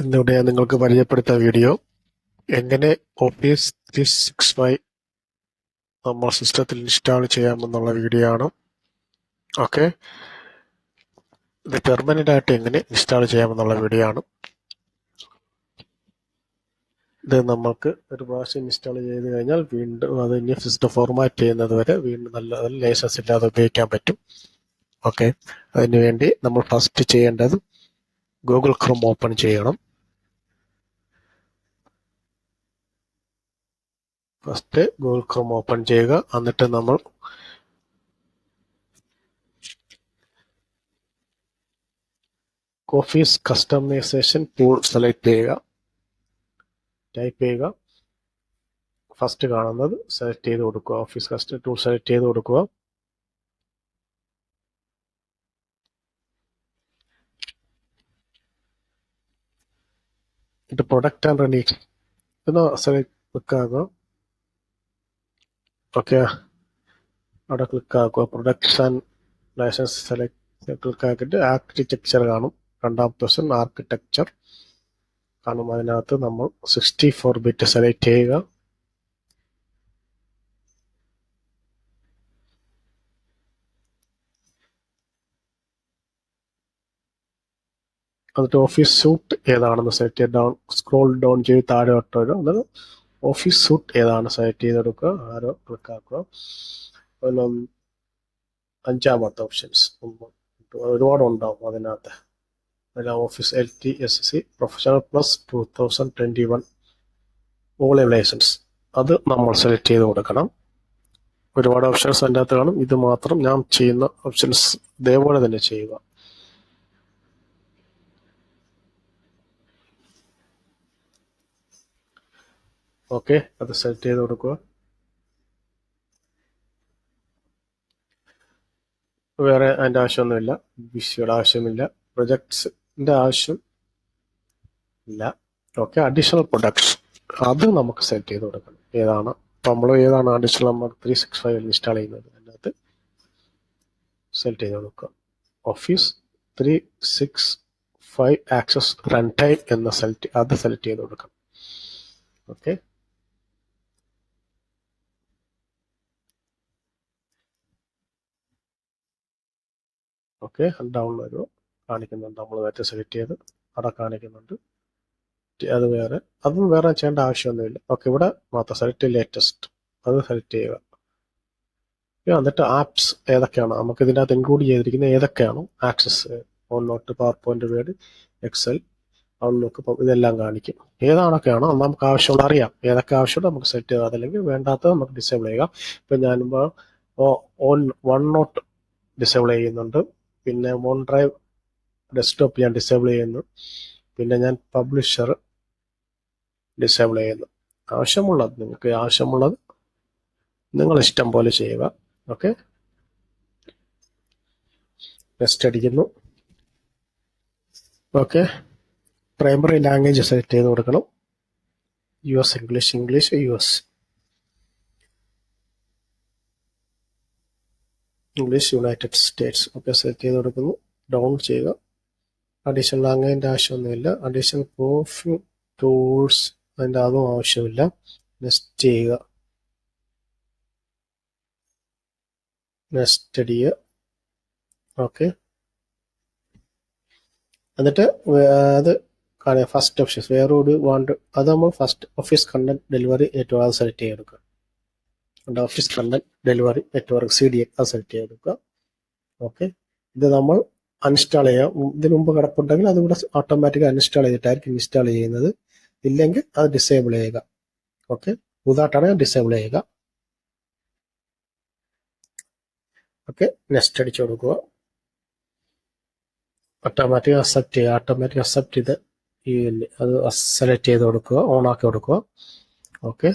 ഇന്നിവിടെ ഞാൻ നിങ്ങൾക്ക് പരിചയപ്പെടുത്തുന്ന വീഡിയോ എങ്ങനെ ഓഫീസ് 365 നമ്മുടെ സിസ്റ്റത്തിൽ ഇൻസ്റ്റാൾ ചെയ്യാമെന്നുള്ള വീഡിയോ ആണ്. ഓക്കെ, ഇത് പെർമനന്റ് ആയിട്ട് എങ്ങനെ ഇൻസ്റ്റാൾ ചെയ്യാമെന്നുള്ള വീഡിയോ ആണ്. ഇത് നമുക്ക് ഒരു പ്രാവശ്യം ഇൻസ്റ്റാൾ ചെയ്ത് കഴിഞ്ഞാൽ വീണ്ടും അത് ഇനി സിസ്റ്റം ഫോർമാറ്റ് ചെയ്യുന്നത് വരെ വീണ്ടും നല്ല ലൈസൻസ് ഇല്ലാതെ ഉപയോഗിക്കാൻ പറ്റും. ഓക്കെ, അതിനുവേണ്ടി നമ്മൾ ഫസ്റ്റ് ചെയ്യേണ്ടത് ഗൂഗിൾ ക്രോം ഓപ്പൺ ചെയ്യണം. ഫസ്റ്റ് ഗൂഗിൾ ക്രോം ഓപ്പൺ ചെയ്യുക. എന്നിട്ട് നമ്മൾ ഓഫീസ് കസ്റ്റമൈസേഷൻ ടൂൾ സെലക്ട് ചെയ്യുക. ടൈപ്പ് ചെയ്യുക. ഫസ്റ്റ് കാണുന്നത് സെലക്ട് ചെയ്ത് കൊടുക്കുക. ഓഫീസ് കസ്റ്റം ടൂൾ സെലക്ട് ചെയ്ത് കൊടുക്കുക. ഇത് പ്രൊഡക്റ്റ് ആൻഡ് റിലീസ് എന്ന് സെലക്ട് ക്ലിക്ക് ആക്കുക. ഓക്കെ, അവിടെ ക്ലിക്ക് ആക്കുക. Products and licence select click ആക്കിയിട്ട് ആർക്കിടെക്ചർ കാണും. രണ്ടാമത്തെ ഓപ്ഷൻ ആർക്കിടെക്ചർ കാണും. അതിനകത്ത് നമ്മൾ 64 ബിറ്റ് സെലക്ട് ചെയ്യുക. എന്നിട്ട് ഓഫീസ് സൂട്ട് ഏതാണെന്ന് സെലക്ട് ചെയ്ത് സ്ക്രോൾ ഡൗൺ ചെയ്ത് താഴോട്ട് വരും. അതായത് ഓഫീസ് സൂട്ട് ഏതാണ് സെലക്ട് ചെയ്തെടുക്കുക. ആരോ ക്ലിക്ക് ആക്കുക. പിന്നെ അഞ്ചാമത്തെ ഓപ്ഷൻസ് ഒരുപാട് ഉണ്ടാവും അതിനകത്ത്. Office LTSC professional plus 2021 all licence അത് നമ്മൾ സെലക്ട് ചെയ്ത് കൊടുക്കണം. ഒരുപാട് ഓപ്ഷൻസ് അതിൻ്റെ അകത്ത് കാണും. ഇത് മാത്രം ഞാൻ ചെയ്യുന്ന ഓപ്ഷൻസ് ഇതേപോലെ തന്നെ ചെയ്യുക. ഓക്കെ, അത് സെലക്ട് ചെയ്ത് കൊടുക്കുക. വേറെ അതിൻ്റെ ആവശ്യമൊന്നുമില്ല. വിസിയുടെ ആവശ്യമില്ല. പ്രൊജക്ട്സിൻ്റെ ആവശ്യം ഇല്ല. ഓക്കെ, അഡീഷണൽ പ്രൊഡക്ട്സ് അത് നമുക്ക് സെലക്ട് ചെയ്ത് കൊടുക്കണം. ഏതാണ് ഇപ്പം നമ്മൾ ഏതാണ് അഡീഷണൽ നമ്മൾ 365 ഇൻസ്റ്റാൾ ചെയ്യുന്നത് അതിനകത്ത് സെലക്ട് ചെയ്ത് കൊടുക്കുക. ഓഫീസ് 365 ആക്സസ് റൺ ടൈം എന്ന അത് സെലക്ട് ചെയ്ത് കൊടുക്കണം. ഓക്കെ, ഓക്കെ, ഡൗൺ വരുമോ കാണിക്കുന്നുണ്ട്. നമ്മൾ നേരത്തെ സെലക്ട് ചെയ്ത് അവിടെ കാണിക്കുന്നുണ്ട്. അത് വേറെ അതൊന്നും വേറെ ചെയ്യേണ്ട ആവശ്യമൊന്നുമില്ല. ഓക്കെ, ഇവിടെ മാത്രം സെലക്ട് ലേറ്റസ്റ്റ് അത് സെലക്ട് ചെയ്യുക. എന്നിട്ട് ആപ്സ് ഏതൊക്കെയാണ് നമുക്ക് ഇതിൻ്റെ അകത്ത് ഇൻക്ലൂഡ് ചെയ്തിരിക്കുന്നത് ഏതൊക്കെയാണോ access OneNote, PowerPoint, Word, Excel, Outlook ഇതെല്ലാം കാണിക്കും. ഏതാണൊക്കെയാണോ നമുക്ക് ആവശ്യമുള്ള അറിയാം. ഏതൊക്കെ ആവശ്യമുണ്ട് നമുക്ക് സെലക്ട് ചെയ്യുക. അതല്ലെങ്കിൽ വേണ്ടാത്തത് നമുക്ക് ഡിസേബിൾ ചെയ്യുക. ഇപ്പം ഞാനിപ്പോൾ OneNote ഡിസേബിൾ ചെയ്യുന്നുണ്ട്. പിന്നെ OneDrive ഡെസ്ക്ടോപ്പ് ഞാൻ ഡിസേബിൾ ചെയ്യുന്നു. പിന്നെ ഞാൻ പബ്ലിഷർ ഡിസേബിൾ ചെയ്യുന്നു. നിങ്ങൾക്ക് ആവശ്യമുള്ളത് നിങ്ങൾ ഇഷ്ടം പോലെ ചെയ്യുക. ഓക്കെ, നെക്സ്റ്റ് അടിക്കുന്നു. ഓക്കെ, പ്രൈമറി ലാംഗ്വേജ് സെലക്ട് ചെയ്ത് കൊടുക്കണം. US English United States. Okay, select ചെയ്ത് കൊടുക്കുന്നു. ഡൗൺ ചെയ്യുക. അഡീഷണൽ ലാംഗ്വേജിൻ്റെ ആവശ്യമൊന്നുമില്ല. അഡീഷണൽ പ്രൂഫ് ടൂൾസ് അതിൻ്റെ അതും ആവശ്യമില്ല. നെക്സ്റ്റ് ചെയ്യുക. നെക്സ്റ്റ് അടിക്കുക. ഓക്കെ, എന്നിട്ട് അത് കാണുക. ഫസ്റ്റ് ഓപ്ഷൻസ് വേറെ ഒരു വാണ്ട് അത് നമ്മൾ first office content delivery network അത് സെലക്ട് ചെയ്തെടുക്കുക. Office content delivery network CDN അത് സെലക്ട് ചെയ്തെടുക്കുക. ഓക്കെ, ഇത് നമ്മൾ അൺഇൻസ്റ്റാൾ ചെയ്യാം. ഇതിന് മുമ്പ് കിടപ്പുണ്ടെങ്കിൽ അതുകൂടെ ഓട്ടോമാറ്റിക് അൺഇൻസ്റ്റാൾ ചെയ്തിട്ടായിരിക്കും ഇൻസ്റ്റാൾ ചെയ്യുന്നത്. ഇല്ലെങ്കിൽ അത് ഡിസേബിൾ ചെയ്യുക. ഓക്കെ, പുതുതായിട്ടാണ് ഡിസേബിൾ ചെയ്യുക. ഓക്കെ, നെക്സ്റ്റ് അടിച്ചു കൊടുക്കുക. ഓട്ടോമാറ്റിക് അക്സെപ്റ്റ് ചെയ്യുക. ഓട്ടോമാറ്റിക് അക്സെപ്റ്റ് ചെയ്ത് അത് സെലക്ട് ചെയ്ത് കൊടുക്കുക. ഓണാക്കി കൊടുക്കുക. ഓക്കെ,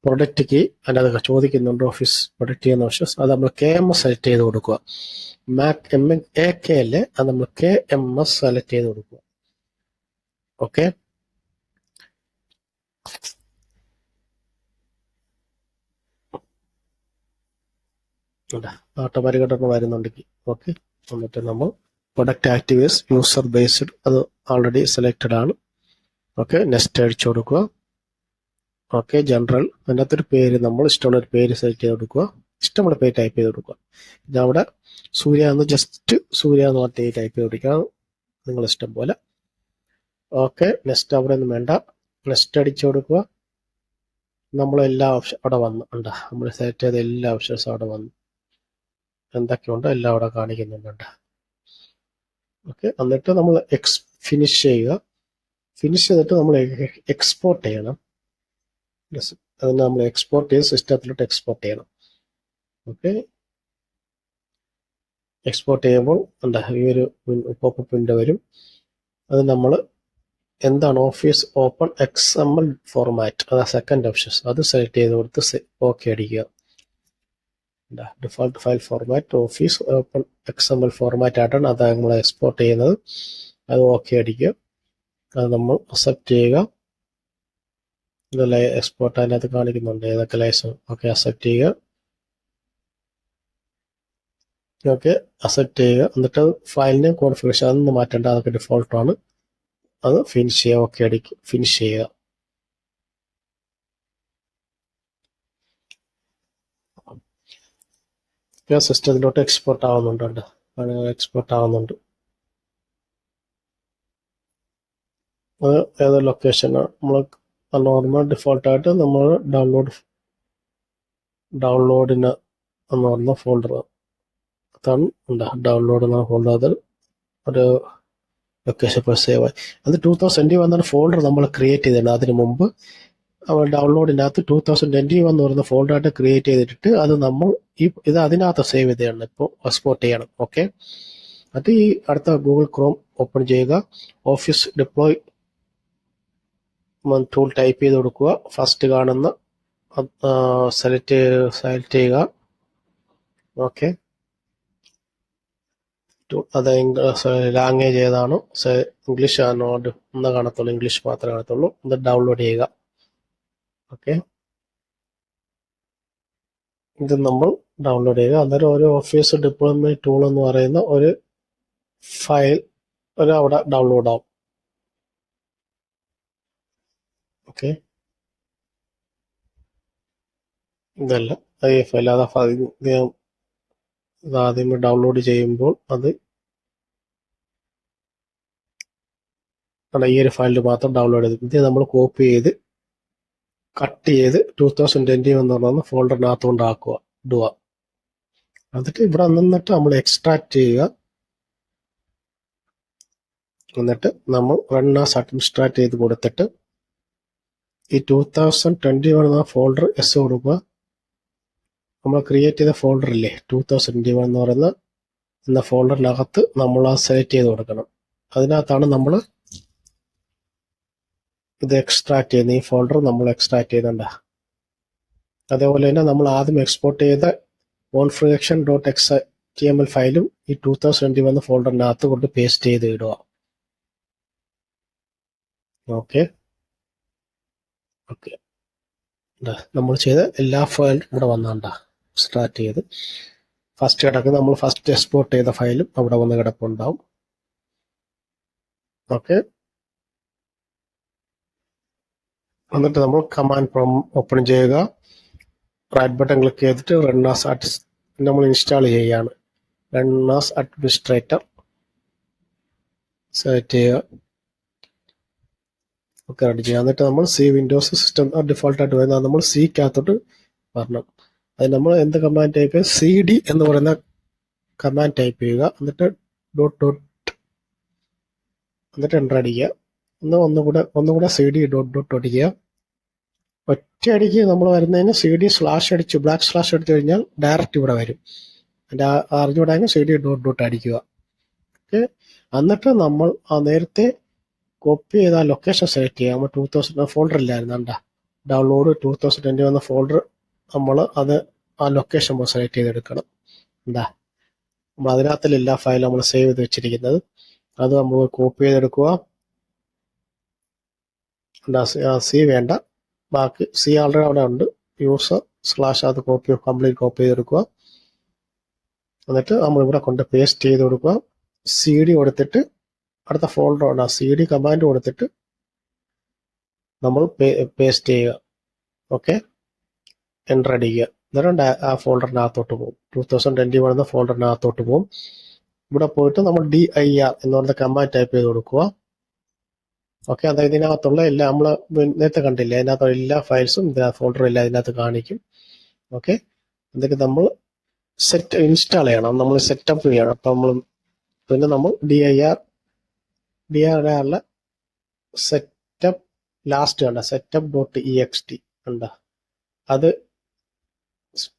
പ്രൊഡക്റ്റ് കീ അതിൻ്റെ ചോദിക്കുന്നുണ്ട്. ഓഫീസ് പ്രൊഡക്റ്റ് ചെയ്യുന്ന ഓപ്ഷൻസ് അത് നമ്മൾ KMS സെലക്ട് ചെയ്ത് കൊടുക്കുക. മാക് AK അല്ലേ, അത് നമ്മൾ KMS സെലക്ട് ചെയ്ത് കൊടുക്കുക. ഓക്കെ, ഓട്ടോമാറ്റിക്കായിട്ട് വരുന്നുണ്ടെങ്കിൽ ഓക്കെ. എന്നിട്ട് നമ്മൾ പ്രൊഡക്റ്റ് ആക്ടിവേഴ്സ് യൂസർ ബേസ്ഡ് അത് ഓൾറെഡി സെലക്റ്റഡ് ആണ്. ഓക്കെ, നെക്സ്റ്റ് അടിച്ചു കൊടുക്കുക. ഓക്കെ, ജനറൽ, അതിനകത്തൊരു പേര് നമ്മൾ ഇഷ്ടമുള്ള ഒരു പേര് സെലക്ട് ചെയ്ത് കൊടുക്കുക. ഇഷ്ടമുള്ള പേര് ടൈപ്പ് ചെയ്ത് കൊടുക്കുക. ഇതവിടെ സൂര്യ എന്ന് ജസ്റ്റ് സൂര്യ എന്ന് പറഞ്ഞ ടൈപ്പ് ചെയ്ത് കൊടുക്കുക, നിങ്ങൾ ഇഷ്ടം പോലെ. ഓക്കെ, നെക്സ്റ്റ് അവിടെ ഒന്നും വേണ്ട, നെക്സ്റ്റ് അടിച്ചു കൊടുക്കുക. നമ്മളെല്ലാ ഓപ്ഷൻ അവിടെ വന്നു ഉണ്ട്, നമ്മൾ സെലക്ട് ചെയ്ത എല്ലാ ഓപ്ഷൻസും അവിടെ വന്നു, എന്തൊക്കെയുണ്ടോ എല്ലാം അവിടെ കാണിക്കുന്നുണ്ട്. ഓക്കെ, എന്നിട്ട് നമ്മൾ ഫിനിഷ് ചെയ്യുക. ഫിനിഷ് ചെയ്തിട്ട് നമ്മൾ എക്സ്പോർട്ട് ചെയ്യണം. അതിന് നമ്മൾ എക്സ്പോർട്ട് ചെയ്ത് സിസ്റ്റത്തിലോട്ട് എക്സ്പോർട്ട് ചെയ്യണം. ഓക്കെ, എക്സ്പോർട്ട് ചെയ്യുമ്പോൾ എന്താ ഈ ഒരു പോപ്പ് വിൻഡോ വരും. അത് നമ്മൾ എന്താണ് ഓഫീസ് ഓപ്പൺ XML ഫോർമാറ്റ്, അതാ സെക്കൻഡ് ഓപ്ഷൻ, അത് സെലക്ട് ചെയ്ത് കൊടുത്ത് ഓക്കെ അടിക്കുക. Default file format office open XML format ആയിട്ടാണ് അത് നമ്മൾ എക്സ്പോർട്ട് ചെയ്യുന്നത്. അത് ഓക്കെ അടിക്കുക. അത് നമ്മൾ അക്സെപ്റ്റ് ചെയ്യുക. ഇതല്ലേ എക്സ്പോർട്ട് അതിനകത്ത് കാണിക്കുന്നുണ്ട് ഏതൊക്കെ ലൈസൻസ്. ഓക്കെ, അക്സെപ്റ്റ് ചെയ്യുക. ഓക്കെ, അക്സെപ്റ്റ് ചെയ്യുക. എന്നിട്ട് ഫയലിനെ കോൺഫിഗറേഷൻ അതൊന്നും മാറ്റേണ്ട, അതൊക്കെ ഡിഫോൾട്ടാണ്. അത് ഫിനിഷ് ചെയ്യുക. ഓക്കെ അടിക്കുക, ഫിനിഷ് ചെയ്യുക. സിസ്റ്റത്തിലോട്ട് എക്സ്പോർട്ട് ആവുന്നുണ്ട്, എക്സ്പോർട്ട് ആവുന്നുണ്ട്. അത് ഏതോ ലൊക്കേഷനാണ് നമ്മൾ നോർമൽ ഡിഫോൾട്ടായിട്ട് നമ്മൾ ഡൗൺലോഡിന് എന്ന് പറഞ്ഞ ഫോൾഡർ അതാണ് ഉണ്ട്. ഡൗൺലോഡ് എന്ന ഫോൾഡർ, അതിൽ ഒരു ലൊക്കേഷൻ ഇപ്പോൾ സേവ് ആയി. അത് 2021 ഫോൾഡർ നമ്മൾ ക്രിയേറ്റ് ചെയ്തിട്ടുണ്ട്. അതിന് മുമ്പ് നമ്മൾ ഡൗൺലോഡിനകത്ത് 2021 എന്ന് പറയുന്ന ഫോൾഡറായിട്ട് ക്രിയേറ്റ് ചെയ്തിട്ട് അത് നമ്മൾ ഇത് അതിനകത്ത് സേവ് ചെയ്തതാണ്. ഇപ്പോൾ എക്സ്പോർട്ട് ചെയ്യണം. ഓക്കെ, അത് ഈ അടുത്ത ഗൂഗിൾ ക്രോം ഓപ്പൺ ചെയ്യുക. ഓഫീസ് ഡിപ്ലോയ് ടൂൾ ടൈപ്പ് ചെയ്ത് കൊടുക്കുക. ഫസ്റ്റ് കാണുന്ന സെലക്ട് ചെയ്യുക. ഓക്കെ, അത് ലാംഗ്വേജ് ഏതാണോ, ഇംഗ്ലീഷ് ആണോ ഒന്ന് കാണത്തുള്ളൂ, ഇംഗ്ലീഷ് മാത്രമേ കാണത്തുള്ളൂ. അത് ഡൗൺലോഡ് ചെയ്യുക. ഓക്കെ, ഇത് നമ്മൾ ഡൗൺലോഡ് ചെയ്യുക. അന്നേരം ഒരു ഓഫീസ് ഡിപ്ലോയ്മെന്റ് ടൂൾ എന്ന് പറയുന്ന ഒരു ഫയൽ അവിടെ ഡൗൺലോഡ് ആവും. ഓക്കെ, ഇതല്ല ഈ ഫയൽ, ആദ്യമേ ഡൗൺലോഡ് ചെയ്യുമ്പോൾ അത് ഈ ഒരു ഫയലിൽ മാത്രം ഡൗൺലോഡ് ചെയ്ത് ഇത് നമ്മൾ കോപ്പി ചെയ്ത് കട്ട് ചെയ്ത് 2021 എന്ന് പറയുന്ന ഫോൾഡറിനകത്ത് കൊണ്ടാക്കുക ഇടുക. എന്നിട്ട് ഇവിടെ നിന്നിട്ട് നമ്മൾ എക്സ്ട്രാക്ട് ചെയ്യുക. എന്നിട്ട് നമ്മൾ റൺ ആസ് അഡ്മിനിസ്ട്രേറ്റ് ചെയ്ത് കൊടുത്തിട്ട് ഈ 2021 എന്ന ഫോൾഡർ എസ് കൊടുക്കുക. നമ്മൾ ക്രിയേറ്റ് ചെയ്ത ഫോൾഡർ ഇല്ലേ 2021 എന്ന് പറയുന്ന എന്ന ഫോൾഡറിനകത്ത് നമ്മൾ ആ സെലക്ട് ചെയ്ത് കൊടുക്കണം. അതിനകത്താണ് നമ്മൾ ഇത് എക്സ്ട്രാക്ട് ചെയ്യുന്നത്. ഈ ഫോൾഡർ നമ്മൾ എക്സ്ട്രാക്ട് ചെയ്യുന്നുണ്ട്. അതേപോലെ തന്നെ നമ്മൾ ആദ്യം എക്സ്പോർട്ട് ചെയ്ത configuration.html ഫയലും ഈ 2021 ഫോൾഡറിനകത്ത് കൊണ്ട് പേസ്റ്റ് ചെയ്ത് ഇടുക. ഓക്കെ, ഓക്കെ, നമ്മൾ ചെയ്ത എല്ലാ ഫയലും ഇവിടെ വന്നാണ്ട എക്സ്ട്രാക്ട് ചെയ്ത് ഫസ്റ്റ് കിടക്കുന്ന നമ്മൾ ഫസ്റ്റ് എക്സ്പോർട്ട് ചെയ്ത ഫയലും അവിടെ വന്ന് കിടപ്പുണ്ടാവും. ഓക്കെ, എന്നിട്ട് നമ്മൾ കമാൻഡ് പ്രോംപ്റ്റ് ഓപ്പൺ ചെയ്യുക. റൈറ്റ് ബട്ടൺ ക്ലിക്ക് ചെയ്തിട്ട് റൺ ആസ് നമ്മൾ ഇൻസ്റ്റാൾ ചെയ്യുകയാണ്. റൺ ആസ് അഡ്മിനിസ്ട്രേറ്റർ സെലക്ട് ചെയ്യുക. ഒക്കെ റെഡി ചെയ്യുക. എന്നിട്ട് നമ്മൾ സി വിൻഡോസ് സിസ്റ്റം ഡിഫോൾട്ടായിട്ട് വരുന്നത് നമ്മൾ സിക്കകത്തോട്ട് വരണം. അത് നമ്മൾ എന്ത് കമാൻഡ് ടൈപ്പ് ചെയ്യുക, CD എന്ന് പറയുന്ന കമാൻഡ് ടൈപ്പ് ചെയ്യുക. എന്നിട്ട് ഡോട്ട് എന്നിട്ട് എൻ്റർ അടിക്കുക. ഒന്നുകൂടെ CD ഡോട്ട് അടിക്കുക. ഒറ്റ അടിക്ക് നമ്മൾ വരുന്നതിന് CD സ്ലാഷ് അടിച്ച് ബ്ലാക്ക് സ്ലാഷ് അടിച്ചു കഴിഞ്ഞാൽ ഡയറക്റ്റ് ഇവിടെ വരും. അതിൻ്റെ അറിഞ്ഞുകൂടാങ്കിൽ CD ഡോട്ട് അടിക്കുക. ഓക്കെ, എന്നിട്ട് നമ്മൾ ആ നേരത്തെ കോപ്പി ചെയ്ത ലൊക്കേഷൻ സെലക്ട് ചെയ്യുക. നമ്മൾ 2000 ഫോൾഡർ ഇല്ലായിരുന്നു കണ്ട ഡൗൺലോഡ് 2021 ഫോൾഡർ നമ്മൾ അത് ആ ലൊക്കേഷൻ നമ്മൾ സെലക്ട് ചെയ്തെടുക്കണം. എന്താ നമ്മൾ അതിനകത്തിൽ എല്ലാ ഫയലും നമ്മൾ സേവ് ചെയ്ത് വെച്ചിരിക്കുന്നത് അത് നമ്മൾ കോപ്പി ചെയ്തെടുക്കുക. സി വേണ്ട, ബാക്കി സി ആൾറെഡി അവിടെ ഉണ്ട്. യൂസർ സ്ലാഷ് അത് കംപ്ലീറ്റ് കോപ്പി ചെയ്തെടുക്കുക. എന്നിട്ട് നമ്മൾ ഇവിടെ കൊണ്ട് പേസ്റ്റ് ചെയ്ത് കൊടുക്കുക. CD കൊടുത്തിട്ട് അടുത്ത ഫോൾഡർ ഉണ്ട്, CD കമാൻഡ് കൊടുത്തിട്ട് നമ്മൾ പേസ്റ്റ് ചെയ്യുക. ഓക്കെ, എൻ്റർ അടിക്കുക. അന്നേരം ആ ഫോൾഡറിനകത്തോട്ട് പോകും. 2021 എന്ന ഫോൾഡറിനകത്തോട്ട് പോകും. ഇവിടെ പോയിട്ട് നമ്മൾ dir എന്ന് പറയുന്ന കമാൻഡ് ടൈപ്പ് ചെയ്ത് കൊടുക്കുക. ഓക്കെ, അതായത് ഇതിനകത്തുള്ള എല്ലാ നമ്മൾ നേരത്തെ കണ്ടില്ലേ, അതിനകത്തുള്ള എല്ലാ ഫയൽസും ഫോൾഡറും എല്ലാം ഇതിനകത്ത് കാണിക്കും. ഓക്കെ, അതൊക്കെ നമ്മൾ ഇൻസ്റ്റാൾ ചെയ്യണം, നമ്മൾ സെറ്റപ്പ് ചെയ്യണം. അപ്പം പിന്നെ നമ്മൾ dir സെറ്റപ്പ് ലാസ്റ്റ് കണ്ട setup.ext കണ്ട, അത്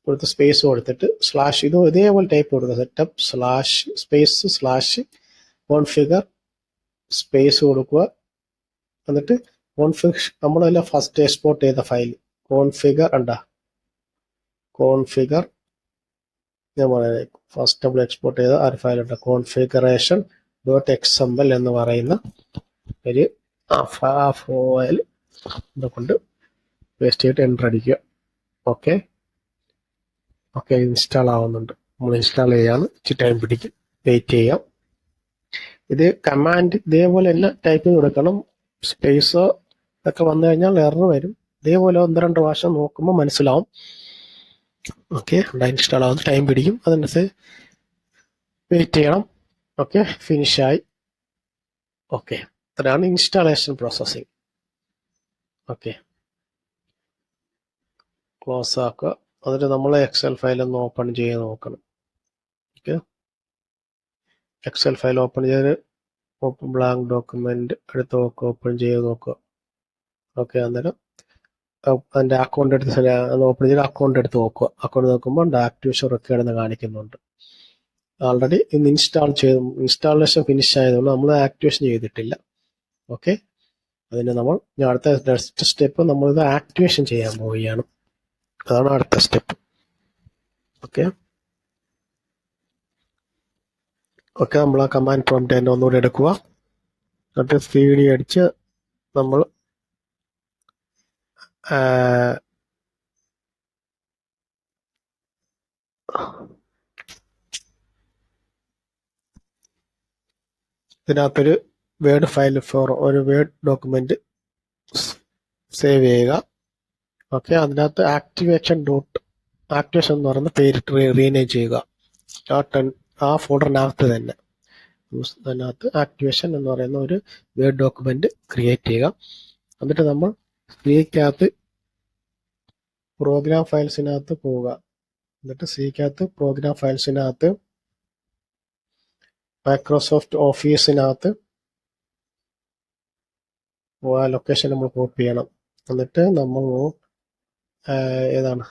കൊടുത്ത് സ്പേസ് കൊടുത്തിട്ട് സ്ലാഷ് ഇതേപോലെ ടൈപ്പ് കൊടുക്കുക. സെറ്റപ്പ് /space/configure സ്പേസ് കൊടുക്കുക. എന്നിട്ട് നമ്മളെല്ലാം ഫസ്റ്റ് എക്സ്പോർട്ട് ചെയ്ത ഫയൽ കോൺഫിഗർ ഞാൻ പറയുന്നത് ഫസ്റ്റ് നമ്മൾ എക്സ്പോർട്ട് ചെയ്ത ആ ഒരു ഫയൽ ഉണ്ട്, configuration.xml എന്ന് പറയുന്ന ഒരു ആ ഫയൽ കൊണ്ട് പേസ്റ്റ് ചെയ്തിട്ട് എൻ്റർ അടിക്കുക. ഓക്കെ, ഇൻസ്റ്റാൾ ആവുന്നുണ്ട്. നമ്മൾ ഇൻസ്റ്റാൾ ചെയ്യാന്ന് ഇച്ചിരി ടൈം പിടിക്കും, വെയിറ്റ് ചെയ്യാം. ഇത് കമാൻഡ് ഇതേപോലെ തന്നെ ടൈപ്പ് ചെയ്ത് കൊടുക്കണം. സ്പേസോ ഒക്കെ വന്നു കഴിഞ്ഞാൽ എറർ വരും. ഇതേപോലെ 1-2 പ്രാവശ്യം നോക്കുമ്പോൾ മനസ്സിലാവും. ഓക്കെ, ഇൻസ്റ്റാൾ ആവുന്ന ടൈം പിടിക്കും, അതനുസരിച്ച് വെയിറ്റ് ചെയ്യണം. ഓക്കെ, ഫിനിഷായി. ഓക്കെ, അത്രയാണ് ഇൻസ്റ്റാളേഷൻ പ്രോസസ്സിങ്. ഓക്കെ, ക്ലോസ് ആക്കുക. എന്നിട്ട് നമ്മൾ എക്സൽ ഫയൽ ഒന്ന് ഓപ്പൺ ചെയ്ത് നോക്കണം. ഓക്കെ, എക്സൽ ഫയൽ ഓപ്പൺ ചെയ്ത് ബ്ലാങ്ക് ഡോക്യുമെന്റ് എടുത്ത് നോക്കുക, ഓപ്പൺ ചെയ്ത് നോക്കുക. ഓക്കെ, അന്നേരം അതിൻ്റെ അക്കൗണ്ട് എടുത്ത് ഓപ്പൺ ചെയ്ത് അക്കൗണ്ട് എടുത്ത് നോക്കുക. അക്കൗണ്ട് നോക്കുമ്പോൾ ആക്ടിവേഷൻ റെക്കോർഡ് എന്ന് കാണിക്കുന്നുണ്ട്. ആൾറെഡി ഇന്ന് ഇൻസ്റ്റാളേഷൻ ഫിനിഷ് ആയതുകൊണ്ട് നമ്മൾ ആക്ടിവേഷൻ ചെയ്തിട്ടില്ല. ഓക്കെ, അതിന് നമ്മൾ അടുത്ത നെക്സ്റ്റ് സ്റ്റെപ്പ് നമ്മളിത് ആക്ടിവേഷൻ ചെയ്യാൻ പോവുകയാണ്. അതാണ് അടുത്ത സ്റ്റെപ്പ്. ഓക്കെ, നമ്മൾ ആ കമാൻഡ് പ്രോംപ്റ്റ് തന്നെ ഒന്നുകൂടി എടുക്കുക. എന്നിട്ട് cd അടിച്ച് നമ്മൾ ഇതിനകത്തൊരു വേർഡ് ഫയൽ ഒരു വേർഡ് ഡോക്യുമെന്റ് സേവ് ചെയ്യുക. ഓക്കെ, അതിനകത്ത് ആക്ടിവേഷൻ എന്ന് പറയുന്ന പേര് റീനെയിം ചെയ്യുക. ആ ഫോൾഡറിനകത്ത് തന്നെ അതിനകത്ത് ആക്ടിവേഷൻ എന്ന് പറയുന്ന ഒരു വേർഡ് ഡോക്യുമെന്റ് ക്രിയേറ്റ് ചെയ്യുക. എന്നിട്ട് നമ്മൾ സിക്കകത്ത് പ്രോഗ്രാം ഫയൽസിനകത്ത് പോവുക. എന്നിട്ട് സിക്കകത്ത് പ്രോഗ്രാം ഫയൽസിനകത്ത് മൈക്രോസോഫ്റ്റ് ഓഫീസിനകത്ത് ലൊക്കേഷൻ നമ്മൾ കോപ്പി ചെയ്യണം. എന്നിട്ട് നമ്മൾ ഏതാണ്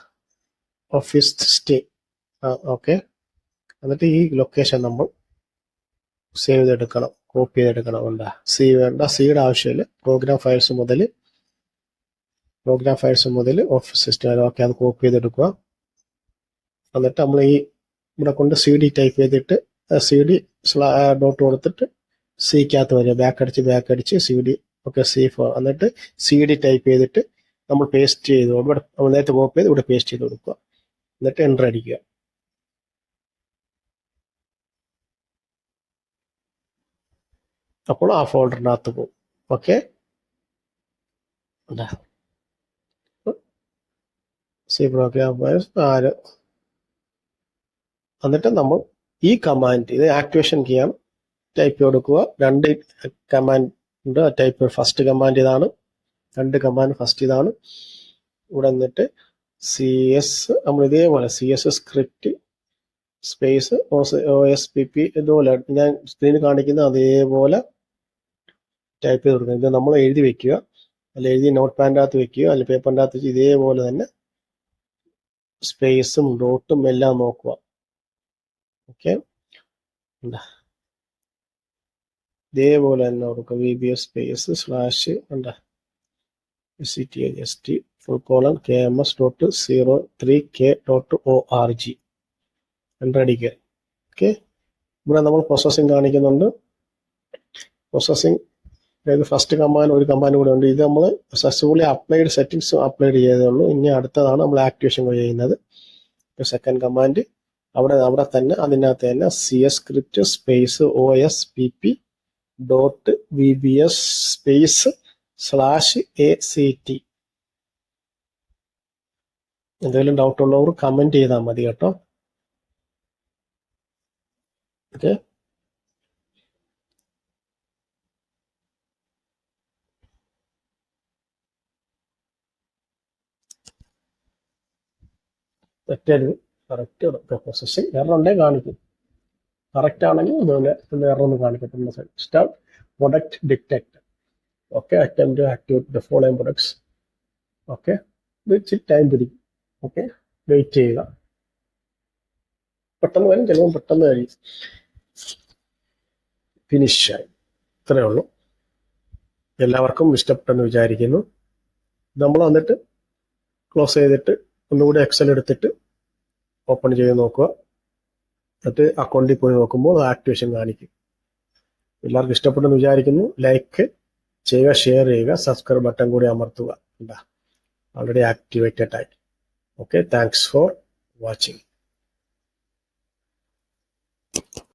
ഓഫീസ് സ്റ്റേ. ഓക്കെ, എന്നിട്ട് ഈ ലൊക്കേഷൻ നമ്മൾ സേവ് ചെയ്തെടുക്കണം, കോപ്പി ചെയ്തെടുക്കണം. സിയുടെ ആവശ്യമില്ല. പ്രോഗ്രാം ഫയൽസ് മുതൽ ഓഫീസ് സിസ്റ്റം. ഓക്കെ, അത് കോപ്പി ചെയ്തെടുക്കുക. എന്നിട്ട് നമ്മൾ ഇവിടെ കൊണ്ട് cd ടൈപ്പ് ചെയ്തിട്ട് cd ഡോട്ട് കൊടുത്തിട്ട് സിക്കകത്ത് വരിക. ബാക്ക് അടിച്ച് cd. Okay, C4. എന്നിട്ട് cd ടൈപ്പ് ചെയ്തിട്ട് നമ്മൾ പേസ്റ്റ് ചെയ്ത് ഇവിടെ നമ്മൾ നേരത്തെ കോപ്പി ചെയ്ത് ഇവിടെ പേസ്റ്റ് ചെയ്ത് കൊടുക്കുക. എന്നിട്ട് എൻ്റർ അടിക്കുക. അപ്പോൾ ആ ഫോൾഡറിനകത്ത് പോകും. Okay, C program files 4. എന്നിട്ട് നമ്മൾ ഈ കമാൻഡ് ഇത് ആക്ടിവേഷൻ ചെയ്യാൻ ടൈപ്പ് കൊടുക്കുക. 2 കമാൻഡ് ഉണ്ട് ടൈപ്പ്. ഫസ്റ്റ് കമാൻഡ് ഇതാണ്, 2 കമാൻഡ്. ഫസ്റ്റ് ഇതാണ്. ഇവിടെ നിന്നിട്ട് CS നമ്മൾ ഇതേപോലെ CS സ്ക്രിപ്റ്റ് സ്പേസ് OSPP ഇതുപോലെ ഞാൻ സ്ക്രീനിൽ കാണിക്കുന്ന അതേപോലെ ടൈപ്പ് ചെയ്ത് കൊടുക്കുക. ഇത് നമ്മൾ എഴുതി വെക്കുക, അല്ല എഴുതി നോട്ട് പാഡിൻ്റെ അകത്ത് വെക്കുക, അല്ല പേപ്പറിൻ്റെ അകത്ത് വെച്ച് ഇതേപോലെ തന്നെ സ്പേസും ഡോട്ടും എല്ലാം നോക്കുക. ഓക്കെ, ഇതേപോലെ തന്നെ കൊടുക്കുക. VBS space slash ctst:/kms.03k.org enter അടിക്കുക. ഓക്കെ, ഇവിടെ നമ്മൾ പ്രോസസ്സിംഗ് കാണിക്കുന്നുണ്ട്. പ്രോസസ്സിംഗ് അതായത് ഫസ്റ്റ് ഒരു കമാൻഡ് കൂടെ ഉണ്ട്. ഇത് നമ്മൾ സക്സസ്ഫുള്ളി സെറ്റിംഗ്സ് അപ്ലൈഡ് ചെയ്തേ ഉള്ളൂ. ഇനി അടുത്തതാണ് നമ്മൾ ആക്ടിവേഷൻ ചെയ്യുന്നത്. സെക്കൻഡ് കമാൻഡ് അവിടെ തന്നെ അതിനകത്ത് തന്നെ CS script space OSPP.VBS space /ACT. എന്തെങ്കിലും ഡൗട്ട് ഉള്ളവർ കമന്റ് ചെയ്താൽ മതി കേട്ടോ. ഓക്കെ, തെറ്റരുത്, കറക്റ്റ് പ്രോസസ്സിംഗ് എറർ ഉണ്ടെങ്കിൽ കാണിക്കും. കറക്റ്റ് ആണെങ്കിൽ അതുപോലെ എറർ ഒന്ന് കാണിക്കട്ടെ. Start product detect. Okay, attempt to activate the following products. Okay, ഇത് ഇച്ചിരി ടൈം പിടിക്കും. ഓക്കെ, വെയിറ്റ് ചെയ്യുക. പെട്ടെന്ന് വരും, ചിലപ്പോൾ പെട്ടെന്ന് കഴിയും. ഫിനിഷായി. ഇത്രയേ ഉള്ളൂ. എല്ലാവർക്കും ഇഷ്ടപ്പെട്ടെന്ന് വിചാരിക്കുന്നു. നമ്മൾ വന്നിട്ട് ക്ലോസ് ചെയ്തിട്ട് ഒന്നുകൂടി എക്സൽ എടുത്തിട്ട് ഓപ്പൺ ചെയ്ത് നോക്കുക. എന്നിട്ട് അക്കൗണ്ടിൽ പോയി നോക്കുമ്പോൾ ആക്ടിവേഷൻ കാണിക്കും. എല്ലാവർക്കും ഇഷ്ടപ്പെട്ടെന്ന് വിചാരിക്കുന്നു. ലൈക്ക് ചെയ്യുക, ഷെയർ ചെയ്യുക, സബ്സ്ക്രൈബ് ബട്ടൺ കൂടി അമർത്തുക. ഓൾറെഡി ആക്ടിവേറ്റഡ് ആയി. Okay, thanks for watching.